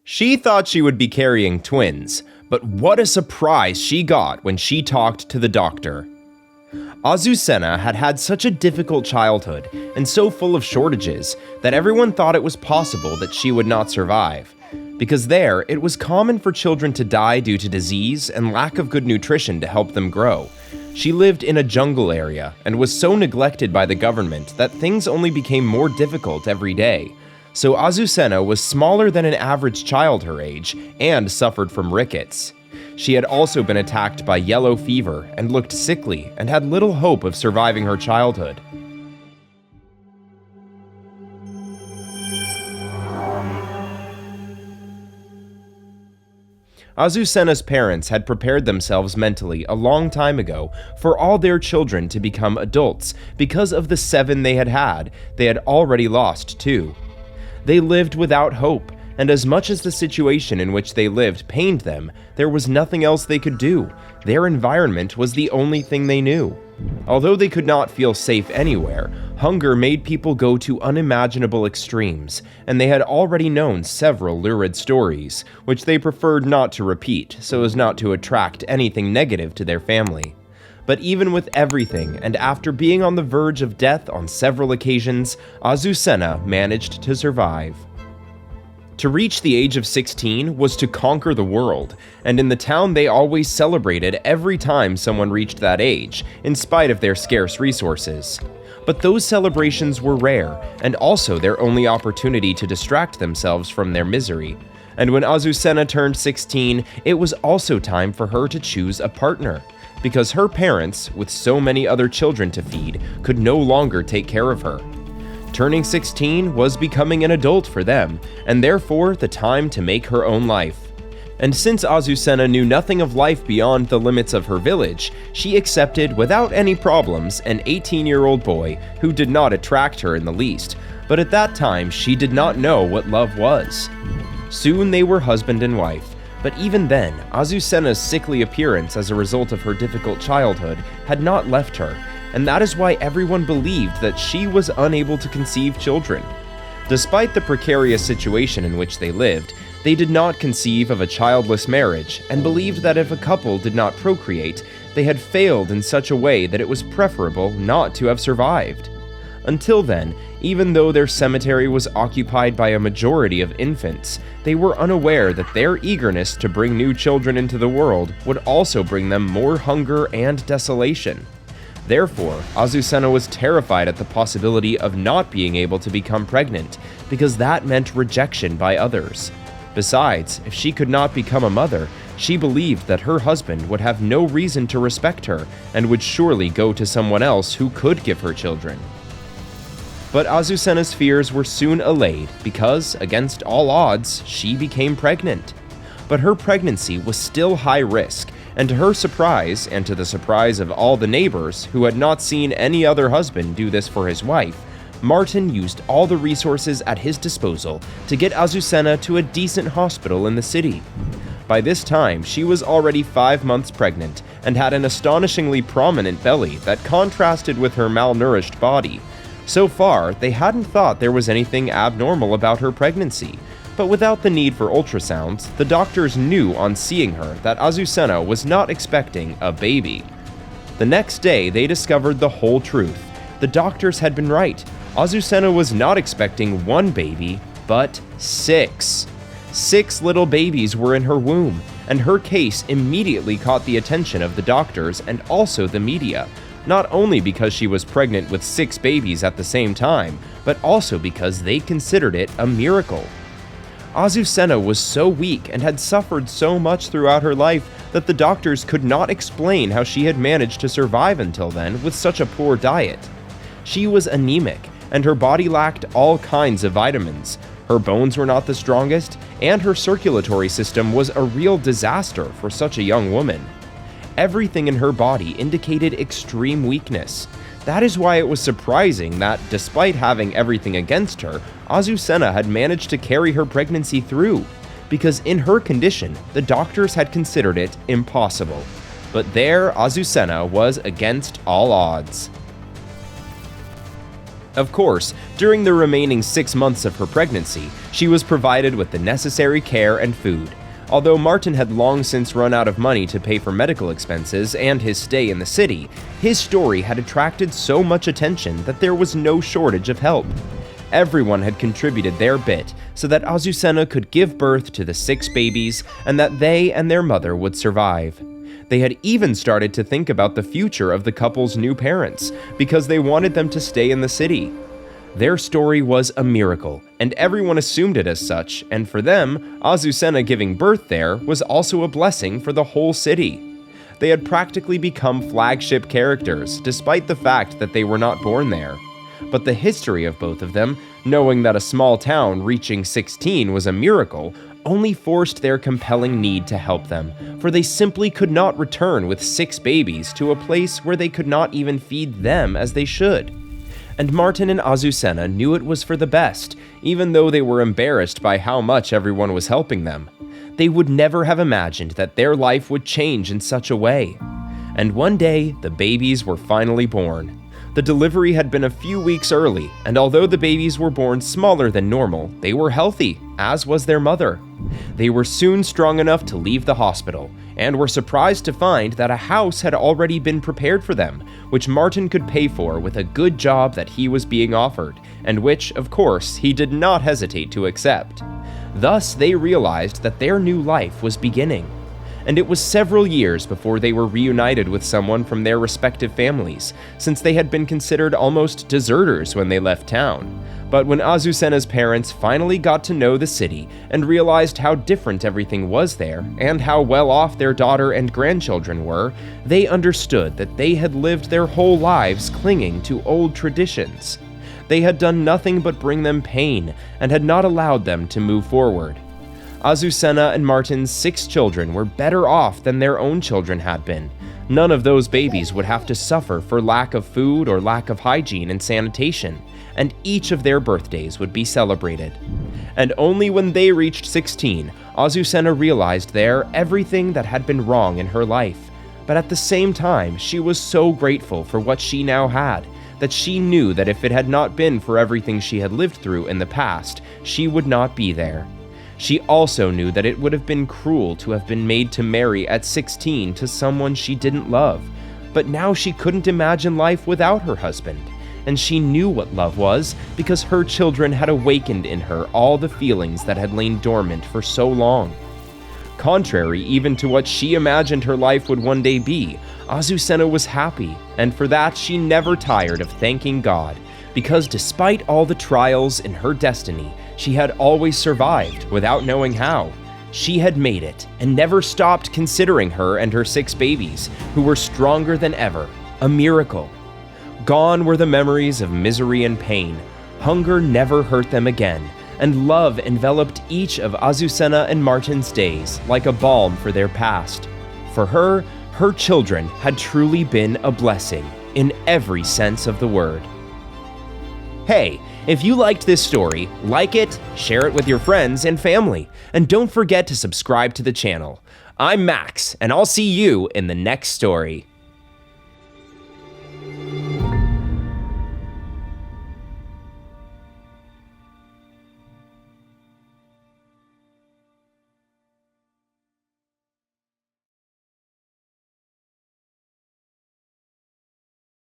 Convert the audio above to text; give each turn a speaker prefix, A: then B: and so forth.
A: She thought she would be carrying twins, but what a surprise she got when she talked to the doctor. Azucena had had such a difficult childhood and so full of shortages that everyone thought it was possible that she would not survive, because there it was common for children to die due to disease and lack of good nutrition to help them grow. She lived in a jungle area and was so neglected by the government that things only became more difficult every day. So Azucena was smaller than an average child her age and suffered from rickets. She had also been attacked by yellow fever and looked sickly and had little hope of surviving her childhood. Azucena's parents had prepared themselves mentally a long time ago for all their children to become adults because of the 7 they had already lost 2. They lived without hope, and as much as the situation in which they lived pained them, there was nothing else they could do. Their environment was the only thing they knew. Although they could not feel safe anywhere, hunger made people go to unimaginable extremes, and they had already known several lurid stories, which they preferred not to repeat so as not to attract anything negative to their family. But even with everything, and after being on the verge of death on several occasions, Azucena managed to survive. To reach the age of 16 was to conquer the world, and in the town they always celebrated every time someone reached that age, in spite of their scarce resources. But those celebrations were rare, and also their only opportunity to distract themselves from their misery. And when Azucena turned 16, it was also time for her to choose a partner, because her parents, with so many other children to feed, could no longer take care of her. Turning 16 was becoming an adult for them, and therefore the time to make her own life. And since Azucena knew nothing of life beyond the limits of her village, she accepted without any problems an 18-year-old boy who did not attract her in the least, but at that time she did not know what love was. Soon they were husband and wife, but even then, Azucena's sickly appearance as a result of her difficult childhood had not left her, and that is why everyone believed that she was unable to conceive children. Despite the precarious situation in which they lived, they did not conceive of a childless marriage and believed that if a couple did not procreate, they had failed in such a way that it was preferable not to have survived. Until then, even though their cemetery was occupied by a majority of infants, they were unaware that their eagerness to bring new children into the world would also bring them more hunger and desolation. Therefore, Azucena was terrified at the possibility of not being able to become pregnant, because that meant rejection by others. Besides, if she could not become a mother, she believed that her husband would have no reason to respect her and would surely go to someone else who could give her children. But Azucena's fears were soon allayed because, against all odds, she became pregnant. But her pregnancy was still high risk, and to her surprise, and to the surprise of all the neighbors who had not seen any other husband do this for his wife, Martin used all the resources at his disposal to get Azucena to a decent hospital in the city. By this time, she was already 5 months pregnant and had an astonishingly prominent belly that contrasted with her malnourished body. So far, they hadn't thought there was anything abnormal about her pregnancy, but without the need for ultrasounds, the doctors knew on seeing her that Azucena was not expecting a baby. The next day, they discovered the whole truth. The doctors had been right. Azucena was not expecting 1 baby, but 6. 6 little babies were in her womb, and her case immediately caught the attention of the doctors and also the media, not only because she was pregnant with 6 babies at the same time, but also because they considered it a miracle. Azucena was so weak and had suffered so much throughout her life that the doctors could not explain how she had managed to survive until then with such a poor diet. She was anemic, and her body lacked all kinds of vitamins. Her bones were not the strongest, and her circulatory system was a real disaster for such a young woman. Everything in her body indicated extreme weakness. That is why it was surprising that, despite having everything against her, Azucena had managed to carry her pregnancy through, because in her condition, the doctors had considered it impossible. But there, Azucena was against all odds. Of course, during the remaining 6 months of her pregnancy, she was provided with the necessary care and food. Although Martin had long since run out of money to pay for medical expenses and his stay in the city, his story had attracted so much attention that there was no shortage of help. Everyone had contributed their bit so that Azucena could give birth to the 6 babies and that they and their mother would survive. They had even started to think about the future of the couple's new parents because they wanted them to stay in the city. Their story was a miracle, and everyone assumed it as such, and for them, Azucena giving birth there was also a blessing for the whole city. They had practically become flagship characters, despite the fact that they were not born there. But the history of both of them, knowing that a small town reaching 16 was a miracle, only forced their compelling need to help them, for they simply could not return with 6 babies to a place where they could not even feed them as they should. And Martin and Azucena knew it was for the best, even though they were embarrassed by how much everyone was helping them. They would never have imagined that their life would change in such a way. And one day, the babies were finally born. The delivery had been a few weeks early, and although the babies were born smaller than normal, they were healthy, as was their mother. They were soon strong enough to leave the hospital, and were surprised to find that a house had already been prepared for them, which Martin could pay for with a good job that he was being offered, and which, of course, he did not hesitate to accept. Thus, they realized that their new life was beginning. And it was several years before they were reunited with someone from their respective families, since they had been considered almost deserters when they left town. But when Azucena's parents finally got to know the city and realized how different everything was there, and how well off their daughter and grandchildren were, they understood that they had lived their whole lives clinging to old traditions. They had done nothing but bring them pain, and had not allowed them to move forward. Azucena and Martin's 6 children were better off than their own children had been. None of those babies would have to suffer for lack of food or lack of hygiene and sanitation, and each of their birthdays would be celebrated. And only when they reached 16, Azucena realized there everything that had been wrong in her life. But at the same time, she was so grateful for what she now had, that she knew that if it had not been for everything she had lived through in the past, she would not be there. She also knew that it would have been cruel to have been made to marry at 16 to someone she didn't love, but now she couldn't imagine life without her husband, and she knew what love was because her children had awakened in her all the feelings that had lain dormant for so long. Contrary even to what she imagined her life would one day be, Azucena was happy, and for that she never tired of thanking God, because despite all the trials in her destiny, she had always survived without knowing how. She had made it and never stopped considering her and her 6 babies, who were stronger than ever, a miracle. Gone were the memories of misery and pain. Hunger never hurt them again, and love enveloped each of Azucena and Martin's days like a balm for their past. For her, her children had truly been a blessing in every sense of the word. Hey, if you liked this story, like it, share it with your friends and family, and don't forget to subscribe to the channel. I'm Max, and I'll see you in the next story.